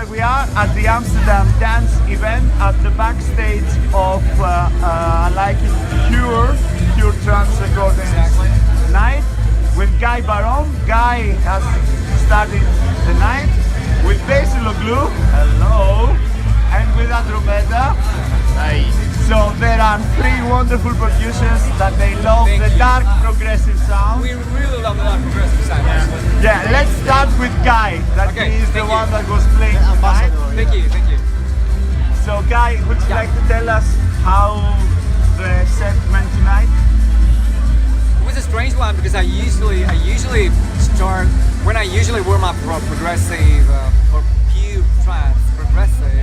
where we are at the Amsterdam dance event at the backstage of like Pure Trance recording night with Gai Barone. Gai has started the night with Basil O'Glue, hello, and with Andromedha. Hey. So there are three wonderful producers that they love the dark progressive sound. We really love the dark progressive sound. Yeah, let's start with Gai. That is the one that was playing tonight. Thank you. So Gai, would you like to tell us how the set went tonight? It was a strange one because I usually start when I usually warm up for progressive for Pure Trance progressive.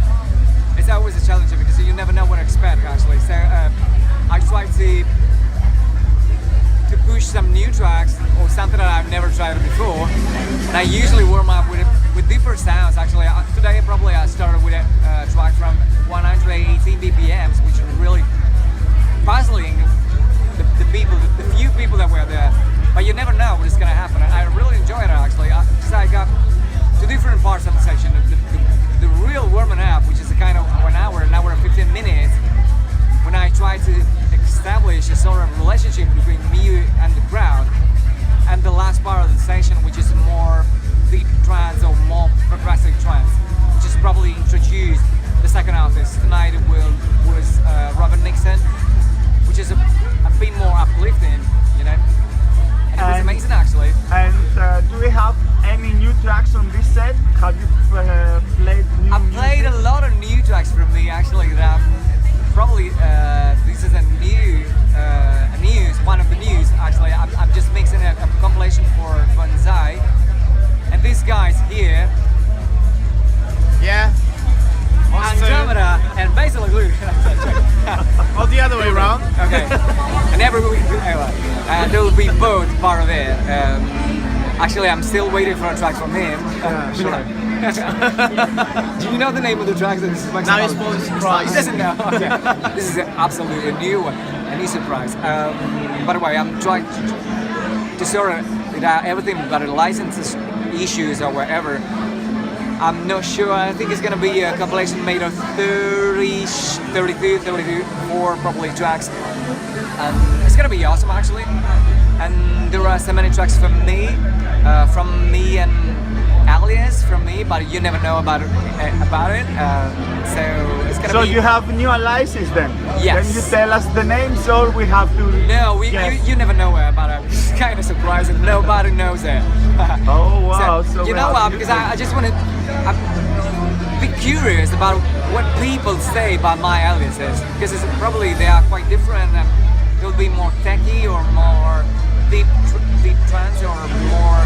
It's always a challenge because you never know what to expect actually. So I try to push some new tracks or something that I've never tried before. And I usually warm up with deeper sounds. Actually, today probably I started with a track from 118 BPMs, which are really puzzling the people, the few people that were there. But you never know what is going to happen. I really enjoyed it actually. Because I got two different parts of the session. The real warming up, which is a kind of an hour and 15 minutes, when I try to establish a sort of relationship between me and the crowd, and the last part of the session, which is more deep trance or more progressive trance, which is probably introduced the second artist. Tonight was Robert Nixon, which is a bit more uplifting, you know. And it was amazing actually. And do we have any new tracks on this set? Have you played new I've played a lot of new tracks from me actually that probably this is a one of the news actually. I'm just mixing a compilation for Bonzai, and these guys here, Andromedha and Basil O'Glue. Well, the other way around. Okay. And every week, they will be both part of it. Actually, I'm still waiting for a track from him. Sure. Do you know the name of the track? Now it's full surprise. He doesn't know. Okay. This is absolutely a new one, a new surprise. By the way, I'm trying to sort of everything about the licenses issues or whatever. I'm not sure. I think it's going to be a compilation made of 34 probably tracks. It's going to be awesome actually. And there are so many tracks from me and Alias from me, but you never know about it. So it's going to be. So you have new aliases then? Yes. Can you tell us the names, or we have to? No, you never know about it. It's kind of surprising. Nobody knows it. Oh wow! So you know what? Because I just want to be curious about what people say about my aliases, because probably they are quite different. They'll be more techy or more deep trance or more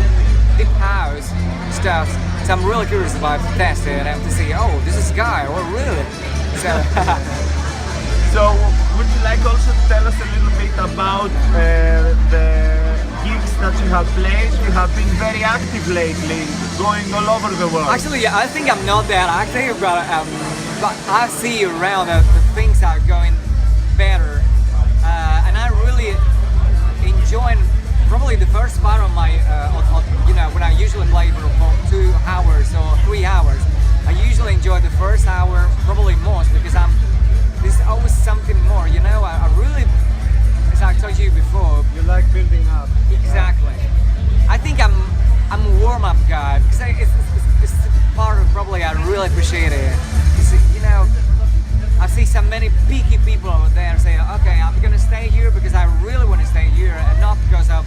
deep house stuff. So I'm really curious about testing and to see, oh, this is Guy, or really? So would you like also to tell us a little bit about the gigs that you have played? You have been very active lately, going all over the world. Actually, I think I'm not that active, but I see around the things are going better, and I really enjoy probably the first part of my, when I usually play for 2 hours or 3 hours. I usually enjoy the first hour probably most because there's always something more, you know. I really, as I told you before, You like building up. exactly. I think I'm a warm-up guy because it's part of probably I really appreciate it. You know, I see so many picky people over there saying, okay, I'm gonna stay here because I really want to stay here, and not because of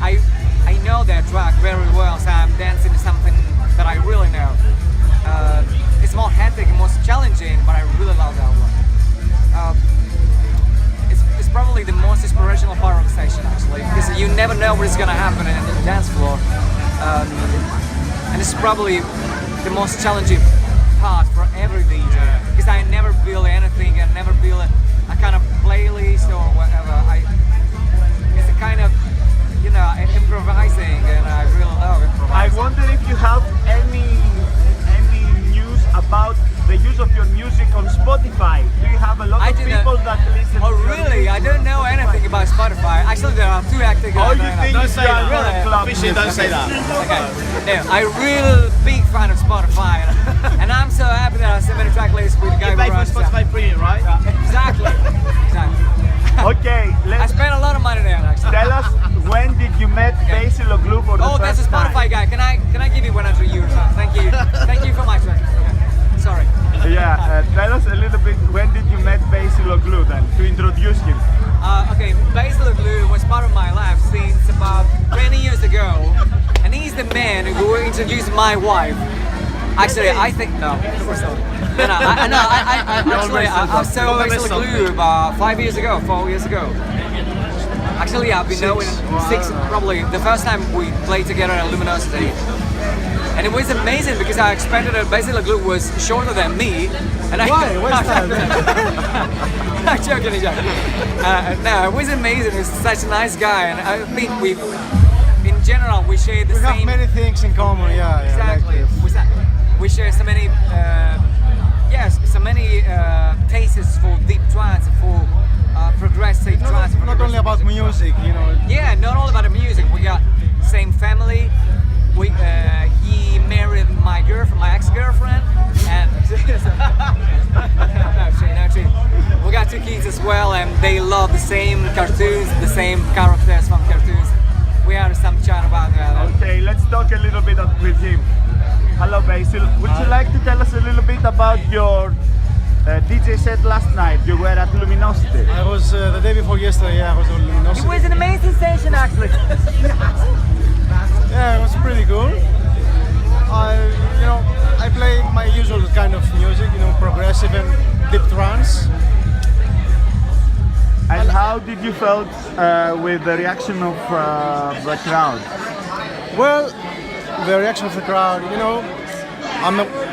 I know their track very well, so I'm dancing to something that I really know. It's more hectic and more challenging, but I really love that one. It's probably the most inspirational part of the session actually, because you never know what is gonna happen in the dance floor, and it's probably the most challenging part for every DJ, because I never build anything, I never build a kind of playlist or whatever. It's a kind of, you know, improvising, and I really love improvising. I wonder if you have any news about the use of your music on Spotify. Do you have a lot of people that listen to Oh your really? music I don't know anything about Spotify. Actually, there are 2 active guys. Oh, you think Don't you say are that. really club Officially, don't say that. Okay. No, I'm real big fan of Spotify, and I'm so with Gai You pay for Barone. Spotify Premium, right? Exactly. Exactly. Okay, I let's spent a lot of money there actually. tell us when did you met Basil O'Glue for the Oh, first that's a Spotify time? guy. Can I give you 100 euros? Thank you. Thank you for my track. Okay. Sorry. Yeah, tell us a little bit when did you met Basil O'Glue then to introduce him. Okay, Basil O'Glue was part of my life since about 20 years ago, and he's the man who introduced my wife. Actually, I think no. I saw Basil O'Glue about 5 years ago, 4 years ago. Actually, I've been knowing 6, probably the first time we played together at Luminosity. And it was amazing because I expected that Basil O'Glue was shorter than me. And Why? What's that? I'm joking, I'm joking. No, it was amazing. He's such a nice guy, and I think in general, we share the We same. have many things in common, yeah. Exactly. We share so many, tastes for deep trance, for progressive trance. Not only about music, you know. Yeah, not all about the music. We got same family. He married my girlfriend, my ex-girlfriend, and we got 2 kids as well, and they love the same cartoons, the same characters from cartoons. We had some chat about that. Okay, let's talk a little bit with him. Hello Basil, would you like to tell us a little bit about your DJ set last night? You were at Luminosity. I was the day before yesterday, yeah, I was on Luminosity. It was an amazing session, actually. Yeah, it was pretty cool. I play my usual kind of music, progressive and deep trance. And how did you felt with the reaction of the crowd? Well, the reaction of the crowd,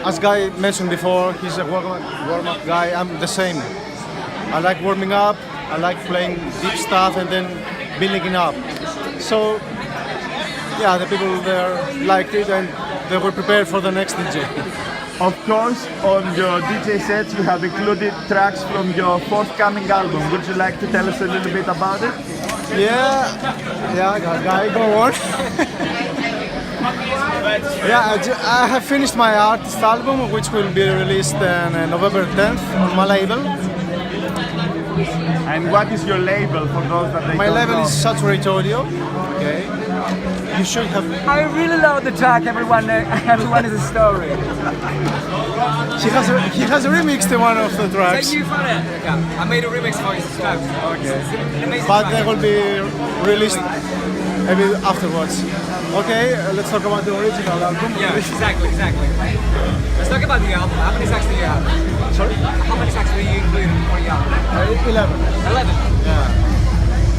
as Guy mentioned before, he's a warm-up guy. I'm the same. I like warming up, I like playing deep stuff and then building it up. So, yeah, the people there liked it and they were prepared for the next DJ. Of course, on your DJ sets you have included tracks from your forthcoming album. Would you like to tell us a little bit about it? Yeah, Guy, go on. I have finished my artist album, which will be released on November 10th on my label. And what is your label for those that they My don't label know? is Saturate Audio. Okay. You should have. I really love the track. Everyone is a story. He has remixed one of the tracks. Thank you for that. I made a remix for his track. Okay. It's an amazing But track. they will be released maybe afterwards. Okay, let's talk about the original album. Yeah, exactly. Let's talk about the album. How many tracks do you have? Sorry? How many tracks do you include for the album? 11. 11. Yeah.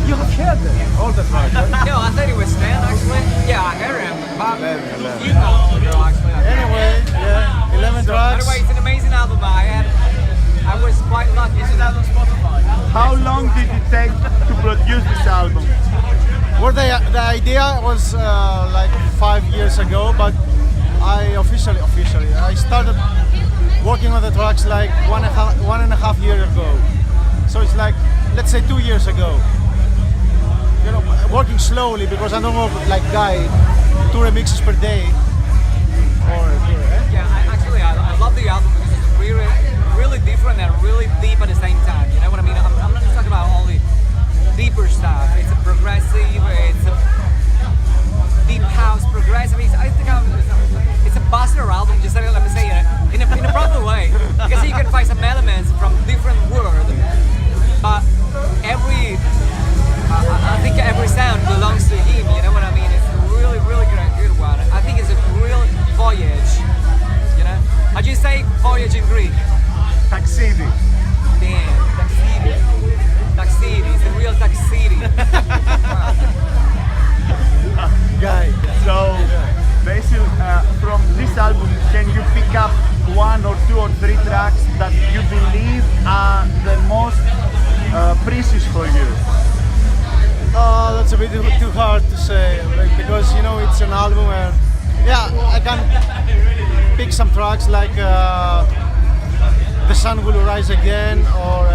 You have heard them, all the tracks. Right? No, I thought it was 10 actually. Yeah, I heard him. But 11. you know, actually. Anyway, yeah, 11 tracks. Anyway, it's an amazing album. I was quite lucky. This is out on Spotify. How long did it take to produce this album? Well, the idea was like 5 years ago, but I officially, I started working on the tracks like one and a half years ago. So it's like, let's say 2 years ago. Working slowly because I don't work like Guy, 2 remixes per day. Yeah, I love the album because it's really different and really deep at the same time. You know what I mean? I'm not just talking about all the deeper stuff. It's a progressive, it's a deep house progressive. It's a buster album, just let me say it in a proper way. Because you can find some elements from different worlds, but I think every sound belongs to him. You know what I mean? It's a really good one. I think it's a real voyage. You know? How do you say voyage in Greek? Taxidi. Damn, Taxidi. It's a real Taxidi. Guy. So, Basil, from this album, can you pick up 1 or 2 or 3 tracks that you believe are the most precious for you? That's a bit too hard to say, because it's an album where, I can pick some tracks like The Sun Will Rise Again or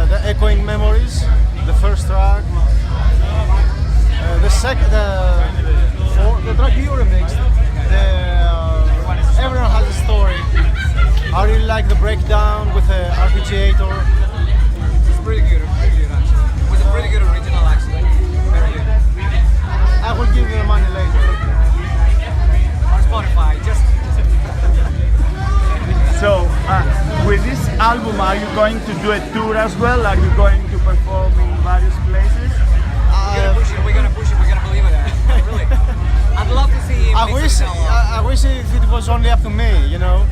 The Echoing Memories, the first track. The track you remixed, Everyone Has a Story. I really like the breakdown with the arpeggiator. It's pretty good actually. It was a pretty good original actually. Very good. I will give you the money later. On Spotify, just. So, with this album, are you going to do a tour as well? Are you going to perform in various places? We're gonna push it, we're gonna believe it. Really. I'd love to see him. I wish if it was only up to me, you know.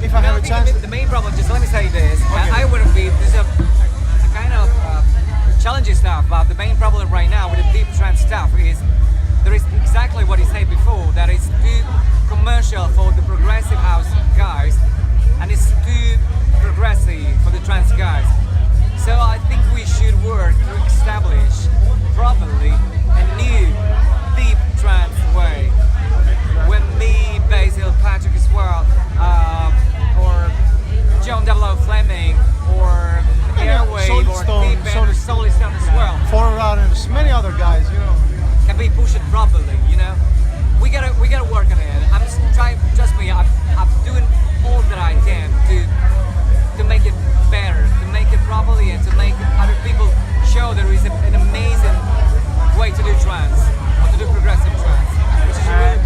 If I have a chance. The main problem, just let me say this, I wouldn't be, this is a kind of challenging stuff, but the main problem right now with the deep trance stuff is there is exactly what he said before, that it's too commercial for the progressive house guys and it's too progressive for the trance guys. So I think we should work to establish properly a new deep trance way. When me, Basil, Patrick as well, or John W. Fleming, or Airwave, or Deep Solid Stone as well. Forerunners, many other guys, you know. Can be pushed properly, you know. We gotta work on it. I'm just trying. Trust me, I'm doing all that I can to make it better, to make it properly, and to make other people show there is an amazing way to do trance, or to do progressive trance, which is really.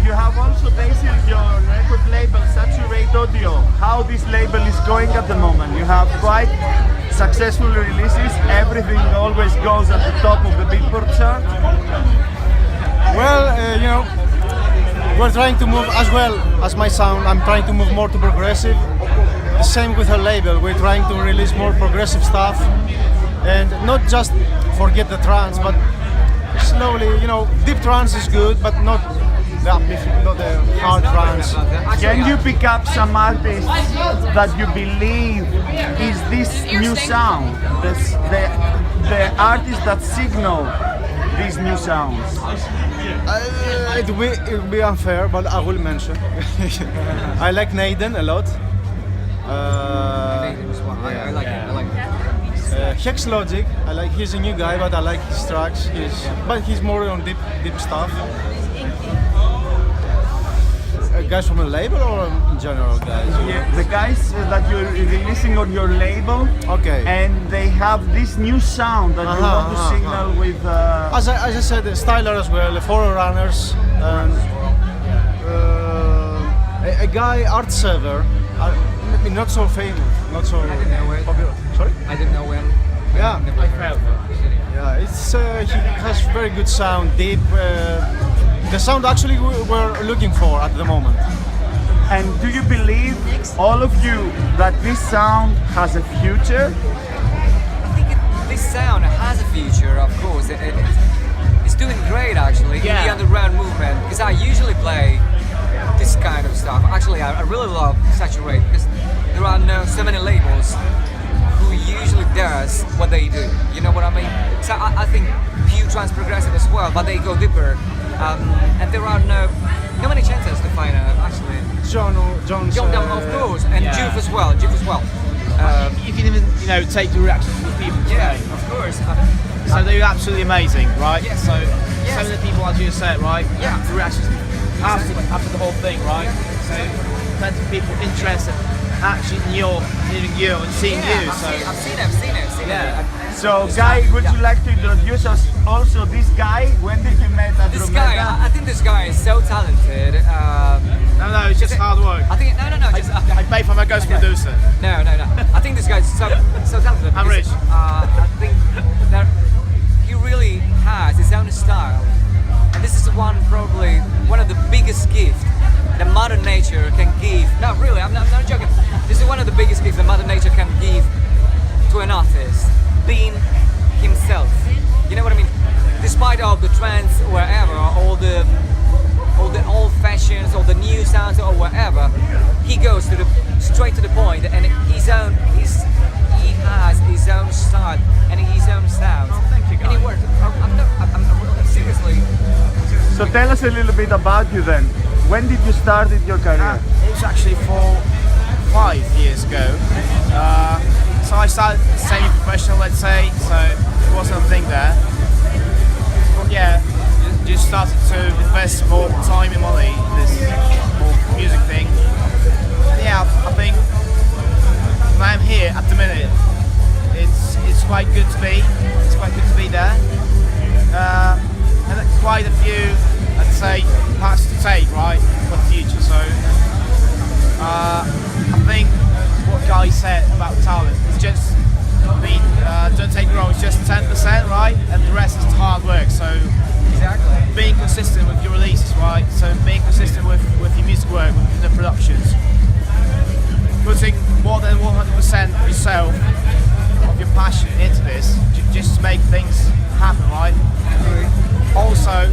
You have also Basil, your record label, Saturate Audio. How this label is going at the moment? You have quite successful releases. Everything always goes at the top of the Billboard chart. Well, you know, we're trying to move as well as my sound. I'm trying to move more to progressive. The same with her label. We're trying to release more progressive stuff and not just forget the trance, but slowly, you know, deep trance is good, but not the hard trance. Can you pick up some artists that you believe is this new sound? The artists that signal these new sounds? It will be unfair, but I will mention. I like Naden a lot. I like it. Hex Logic, I like. He's a new guy, but I like his tracks. But he's more on deep stuff. Guys from a label or in general, guys? Yeah, the guys that you're releasing on your label. Okay. And they have this new sound that you want to signal with. As I said, Styler as well, the Forerunners, and a guy Art Server, not so famous, not so popular. Sorry? I didn't know when. Yeah. Yeah, it's he has very good sound, deep. The sound actually we're looking for at the moment. And do you believe, all of you, that this sound has a future? I think this sound has a future, of course. It's doing great actually in the underground movement, because I usually play this kind of stuff. Actually, I really love Saturate because there are so many labels who usually does what they do. You know what I mean? So I think Pure Trance Progressive as well, but they go deeper. And there are no many chances to find actually. John, of course, and Juve as well. You can even, take the reactions from the people today. Of course. So they're absolutely amazing, right? Yes. So some of the people, as you said, right? Yeah. The reactions after the whole thing, right? So plenty of people interested actually in hearing you and seeing you. So I've seen it. So, Guy, would you like to introduce us also this guy? When did you meet Adromedha? This guy, I think this guy is so talented. No, it's just hard work. I think no, just I pay for my ghost producer. No. I think this guy is so talented. I'm rich. I think that he really has his own style, and this is probably one of the biggest gifts that Mother Nature can give. No, really, I'm not joking. This is one of the biggest gifts that Mother Nature can give to an artist, being himself. You know what I mean? Despite of the trends, wherever, all the old fashions, all the new sounds, or whatever, he goes straight to the point, and he has his own style and his own sound. Oh, thank you, guys. And he works. I'm seriously. So tell us a little bit about you then. When did you start your career? It was actually 5 years ago. So I started semi-professional, let's say, so it wasn't a thing there. But yeah, just started to invest more time and money in this whole music thing. Yeah, I be. It's quite good to be there. And quite a few, I'd say, paths to take, right, for the future. So I think what Guy said about talent is just, don't take it wrong, it's just 10%, right, and the rest is hard work. So Exactly. being consistent with your releases, right, so being consistent with your music work, with the productions, putting more than 100% of yourself, of your passion into this, just to make things happen, right? Also,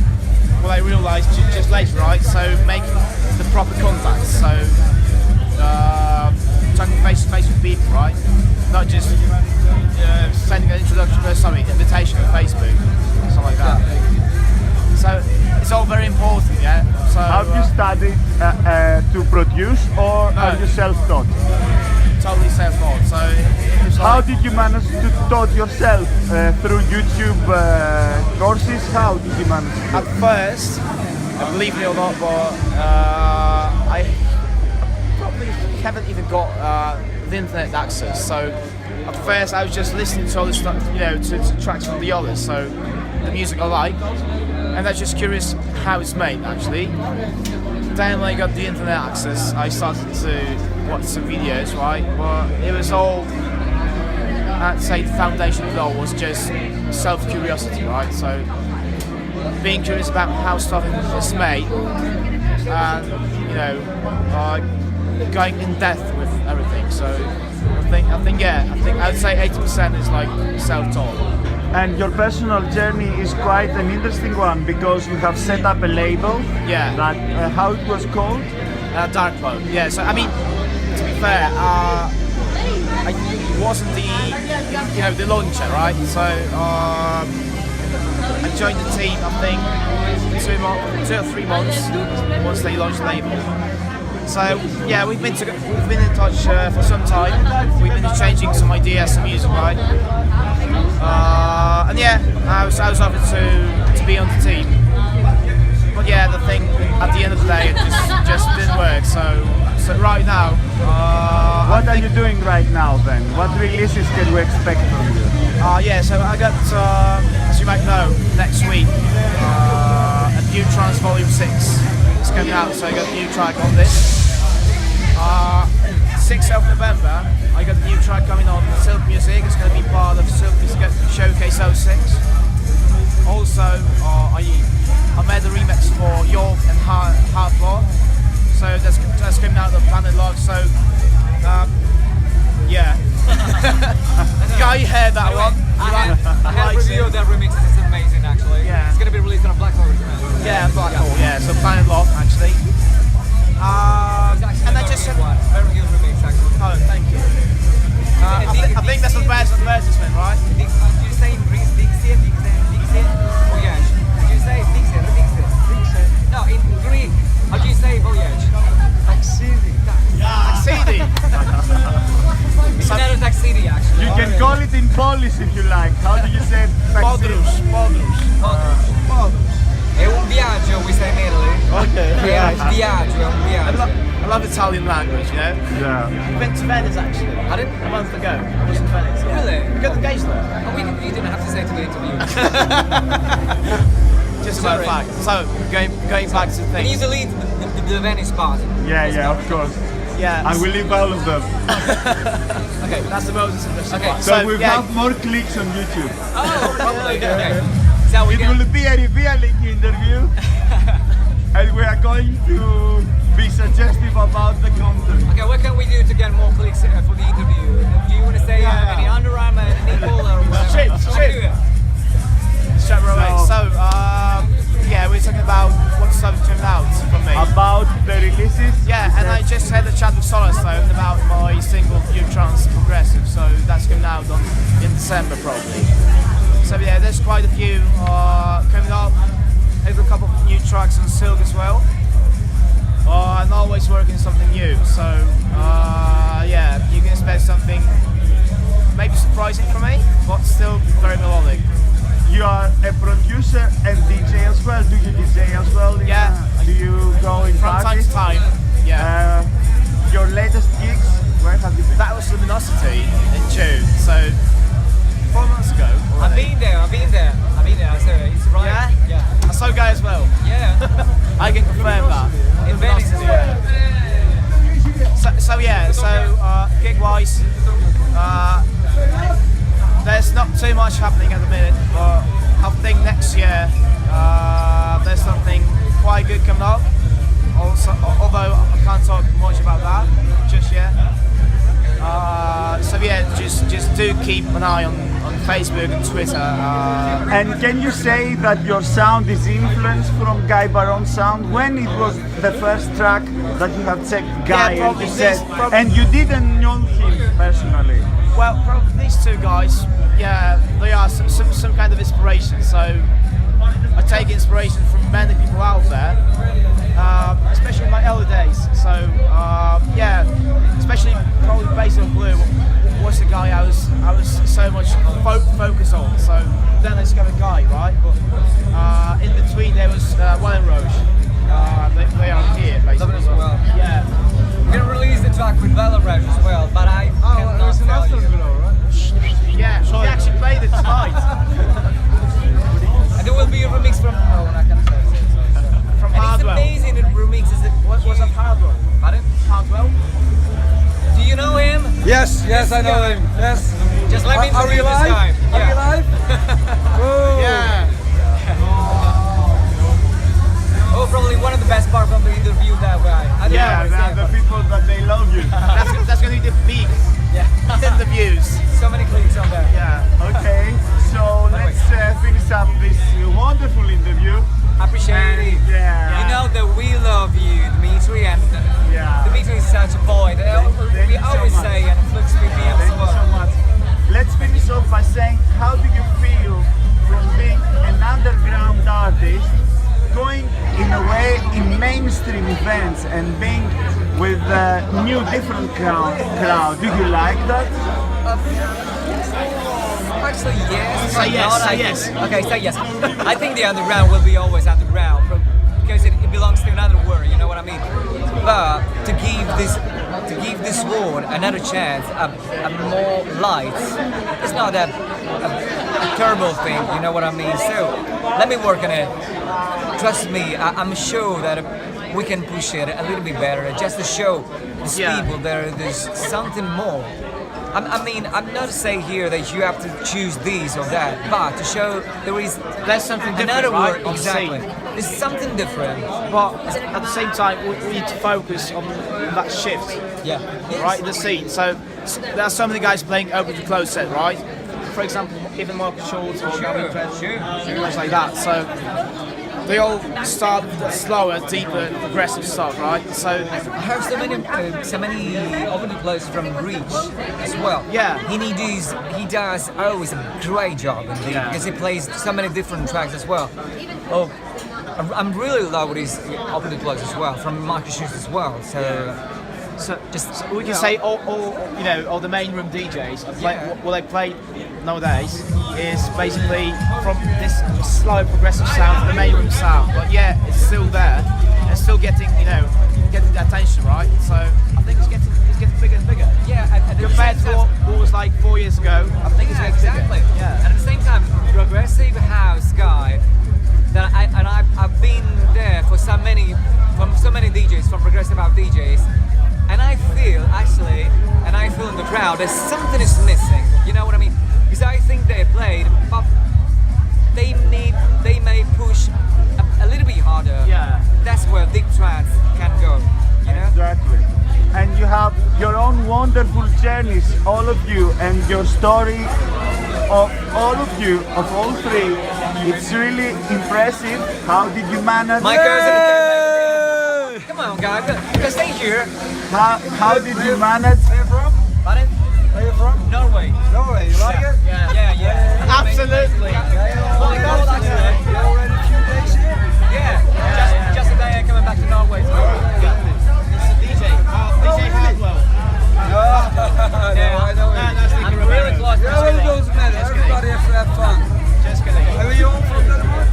what I realised just later, right, so make the proper contacts, so talking face to face with people, right, not just sending an invitation on Facebook, something like that. So it's all very important, yeah. So Have you studied to produce, or No. are you self-taught? totally self-taught. So it was How like, did you manage to taught yourself through YouTube courses? How did you manage? at first, believe it or not, but I probably haven't even got the internet access. So at first, I was just listening to all the stuff, to tracks from the others. So the music I like, and I was just curious how it's made actually. Then when I got the internet access, I started to watch some videos, right? But it was all, I'd say the foundation of it all was just self-curiosity, right? So being curious about how stuff is made, and going in depth with everything. So I think I'd say 80% is like self-taught. And your personal journey is quite an interesting one because you have set up a label. Yeah. That how it was called? Dark Cloud. Yeah. So I mean, to be fair, I wasn't the launcher, right? So I joined the team. I think 2 or 3 months once they launched the label. So yeah, we've been in touch for some time. We've been exchanging some ideas, some music, right? And yeah, I was offered to be on the team. But yeah, the thing at the end of the day, it just didn't work. So right now, What are you doing right now then? What releases can we expect from you? yeah, so I got, as you might know, next week, a Pure Trance Volume 6 is coming out, so I got a new track on this. 6th of November, I got a new track coming on Silk Music. It's going to be part of Silk Music Showcase 06. Also, I made a remix for York and Hardlaw. So that's coming out of Planet Log. So, yeah. Guy heard that one. I had a review of that remix. It's amazing, actually. Yeah. It's gonna be released on a Black Hole. Yeah, Black Hole. Yeah, so Planet Log actually. And I just one very good remix, actually. oh, thank you. I think that's the best advertisement, right? Do you say in Greece Dixie? Voyage? Do you say Dixie? No, in Greek. How do you say voyage? Taxidi. It's not a taxidi, actually. You can call it in Polish if you like. How do you say? Podróż. È un viaggio, we say in Italy. Okay. È un viaggio. I love Italian language, you know? Yeah. I went to Venice actually. I did a month ago. I was in Venice. Yeah. Really? We got engaged there. Oh, you didn't have to say to the interview. Just a matter of fact. So, going back to Can you things. delete the Venice part? Yeah, of course. Yeah. I will leave all of them. Okay, that's the most interesting Okay, one. So we yeah. have more clicks on YouTube. Oh, probably. Okay. So we It can. will be a revealing interview, and we are going to be suggestive about the content. Okay, what can we do to get more clicks for the interview? Do you want to say any Under Armour, nipple, or whatever? Shit. Okay, do it. Straight away. So, yeah, we're talking about what's coming out from me. About the releases. Yeah, and I just had a chat with Solarstone about my single Pure Trance Progressive, so that's coming out in December probably. So yeah, there's quite a few coming up. I have a couple of new tracks on Silk as well. And always working on something new, so yeah, you can expect something maybe surprising for me, but still very melodic. You are a producer and DJ as well. Do you DJ as well? Yeah. Do you go in From time parties? to time, yeah. Your latest gigs, where have you been? That was Luminosity in June, so 4 months ago. I've been there. So it's right. Yeah? Yeah. I saw Gai as well. Yeah. I can confirm that. In Venice as well. So gig-wise, there's not too much happening at the minute, but I think next year there's something quite good coming up. Also, although I can't talk much about that just yet. Just do keep an eye on Facebook and Twitter. And can you say that your sound is influenced from Gai Barone's sound? When it was the first track that you have checked Gai and probably you said, probably- and you didn't know him personally? Well, probably these two guys, yeah, they are some kind of inspiration. So I take inspiration from many people out there, especially in my early days. So especially probably Basil O'Glue was the guy I was so much focused on. So then I discovered Gai, right? But in between there was Well Roche. They are here basically. Love it as well. Yeah. We're gonna release the track with Basil O'Glue as well, but I cannot tell you. Yeah, we actually played it tonight. And there will be a remix from. Oh, I can't say. From And it's Hardwell. amazing. It remixes it. What was that Hardwell? Pardon? Hardwell? Do you know him? Yes, I know him. Yes. Just let me Are we introduce this guy. live? Are we live? Oh. Yeah. Oh, probably one of the best parts from the interview, that guy. I don't Yeah, know. the people that they love you. That's going to be the peak interviews. So many clicks on there. Yeah. Okay, so let's finish up this wonderful interview. Appreciate it. Yeah. You know that we love you, Dimitri, and Yeah. Dimitri is such a point. Thank We you so always much. say, and Flux BPM Thank as you so well. much. Let's finish off by saying, how do you feel from being an underground artist, going in a way in mainstream events and being with a new different crowd? Do you like that? Actually, yes. Say yes, Not, say I yes. think- Okay, say yes. I think the underground will be always underground because it belongs to another world. You know what I mean? But to give this world another chance, a more light, it's not a terrible thing. You know what I mean? So let me work on it. Trust me, I'm sure that we can push it a little bit better, just to show these people there's something more. I mean, I'm not saying here that you have to choose this or that, but to show There's something different, another right, word. on the Exactly. scene. There's something different. But at the same time, we need to focus on that shift, Yeah. right, in the scene. So there are so many guys playing open to close set, right? For example, even Marcus Schultz or Gavin Trent, guys like that. So they all start with the slower, deeper, progressive stuff, right? So I heard so many open close from Reach as well. Yeah. He does always a great job indeed, because he plays so many different tracks as well. Oh, I'm really in love with his open close as well from Marcus Schultz as well. So we can say all the main room DJs what they play nowadays is basically from this slow progressive sound, the main room sound. But yeah, it's still there and still getting the attention, right? So I think it's getting bigger and bigger. yeah, Compared to what was like 4 years ago, I think it's getting exactly. bigger. Yeah. And at the same time, progressive house guy. That I've been there for so many DJs, from progressive house DJs, and I feel in the crowd that something is missing. You know what I mean? Because I think they played, but they may push a little bit harder. Yeah. That's where deep trance can go. You know? Exactly. And you have your own wonderful journeys, all of you, and your story of all of you, of all three. It's really impressive. How did you manage? My cousin. Come on, guys. Because stay here. How did you manage? Where you from? Pardon? Where you from? Norway. Norway. You like it? Yeah. Absolutely. Oh my God, actually. You already a few days here? Yeah. Just today I'm coming back to Norway. It's a DJ. DJ Hardwell. No, I know him. That's I'm really close. Yeah, well, it doesn't matter. Everybody has to have fun. Just kidding. Are you all from Denmark?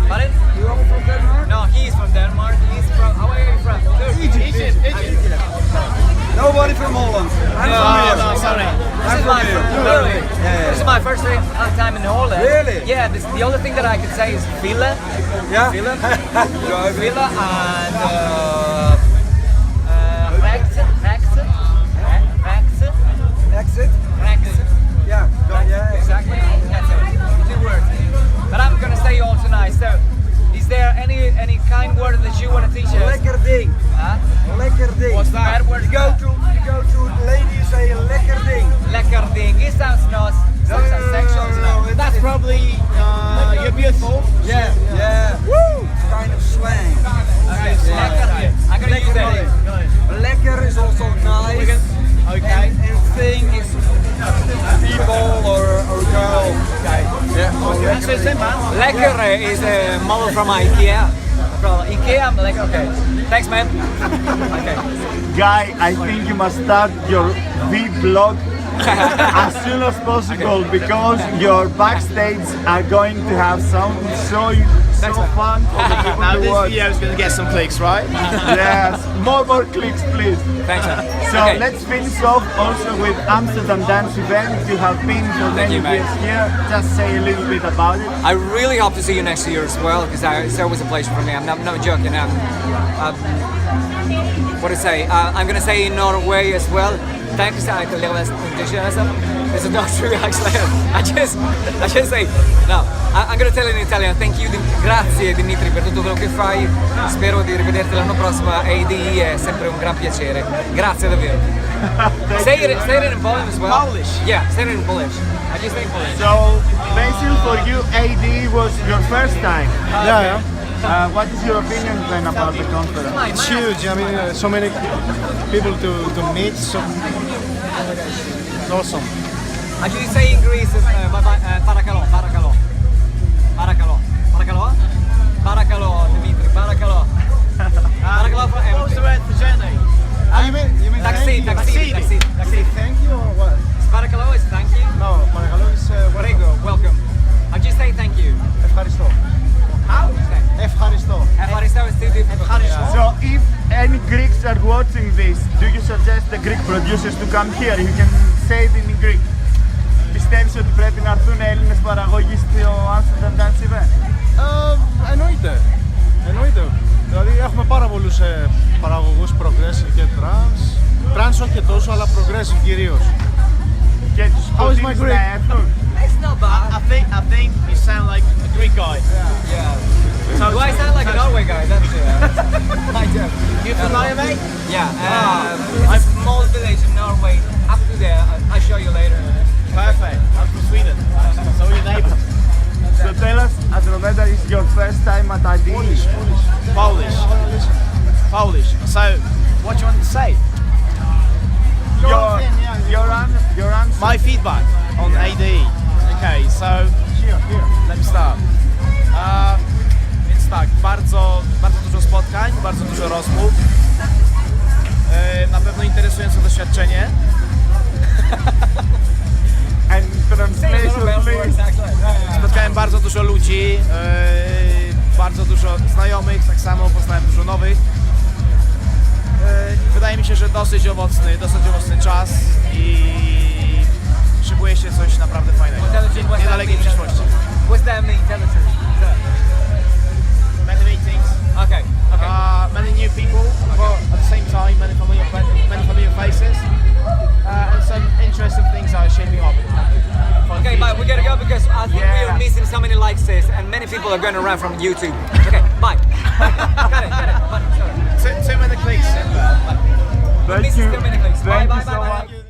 Pardon? You all from Denmark? No, he's from Denmark. He's from. Where are you from? Egypt. Nobody from from Holland. I'm No, from here. no, sorry. This is my Really? This is my first time in Holland. Really? Yeah. The only thing that I can say is Villa, Yeah? Villa, Yeah, Villa, and Rexen. Exit? Yeah. Yeah. Exactly. That's it. 2 words. But I'm gonna stay all tonight. So, is there any kind word that you want to teach us? Lekker ding. Huh? Lekker ding. What's that? Bad word. You go to lady, you say lekker ding. Lekker ding. It sounds nice. Sounds sexual. it's- That's probably you're beautiful. Yeah. Yeah. Woo! Kind of slang. Okay. Lekker ding. I'm gonna use that. Lekker is also nice. Okay. And thing is people or girl. Yeah. That's so simple. Lekker is a model from IKEA. From IKEA, I'm like, okay. Thanks, man. Okay. Guy, I think you must start your vlog as soon as possible because your backstage are going to have something so fun for the people Now to this watch. video is going to get some clicks, right? Yes, more clicks, please. Thanks, man. So Okay. let's finish off also with Amsterdam Dance Event. You have been for many you, mate. years here. Just say a little bit about it. I really hope to see you next year as well, because it's always a pleasure for me. I'm not joking. What to say? I'm gonna say in Norway as well. Thanks, It's not true actually. I just say no. I'm gonna tell it in Italian. Thank you, grazie Dimitri per tutto quello che fai. Spero di rivederti l'anno prossimo a ADE, è sempre un gran piacere. Grazie davvero. Say it in Polish as well. Polish? Yeah, say it in Polish. I just say in Polish. So, Basil, for you, AD was your first time. Yeah. What is your opinion then about the conference? It's huge. I mean, so many people to meet. So it's awesome. Actually, say in Greece is parakalo, Dimitri, parakalo. Parakalo for What was the word for journey? You mean Taxi. Thank you or what? Parakalo is thank you. No, Paragalo is Prego, welcome. I just say thank you. Ευχαριστώ. How? Ευχαριστώ. Evaristo is too difficult. So, if any Greeks are watching this, do you suggest the Greek producers to come here? You can say it in Greek. Πιστεύεις ότι πρέπει να έρθουν Έλληνες παραγωγοί στο Amsterdam Dance Event? Εννοείται. Δηλαδή έχουμε πάρα πολλούς παραγωγούς progressive και trance. Trance όχι και τόσο, αλλά progressive κυρίως. Και τους How is my προτείνεις Greek? να έρθουν? It's not bad. I think you sound like a Greek guy. Yeah. Do I sound like a Norway guy? That's I do. You familiar, mate? Yeah. It's a small village in Norway. Up to there. I'll show you later. Perfect. I'm from Sweden. So are your neighbours. So tell us, Andromedha is your first time at ADE. Polish. So, what do you want to say? Your answer. My feedback on ADE. Okay, so let me start. Więc tak, bardzo dużo spotkań, bardzo dużo rozmów. Na pewno interesujące doświadczenie. And translation, please. Spotkałem bardzo dużo ludzi, bardzo dużo znajomych, tak samo poznałem dużo nowych. Wydaje mi się, że dosyć owocny czas i szykuje się coś naprawdę fajnego w niedalekiej przyszłości. What's that mean? Tell us. Many meetings, Okay. many new people, but at the same time many familiar faces, and some interesting things are shaping up. Okay, bye. We gotta go because I think we are missing so many likes and many people are going to run from YouTube. Okay, bye. Got it. Bye. Sorry. Too many clicks. Thank Missing you. too many clicks. Bye. Thank you Bye. so Bye. much. Bye.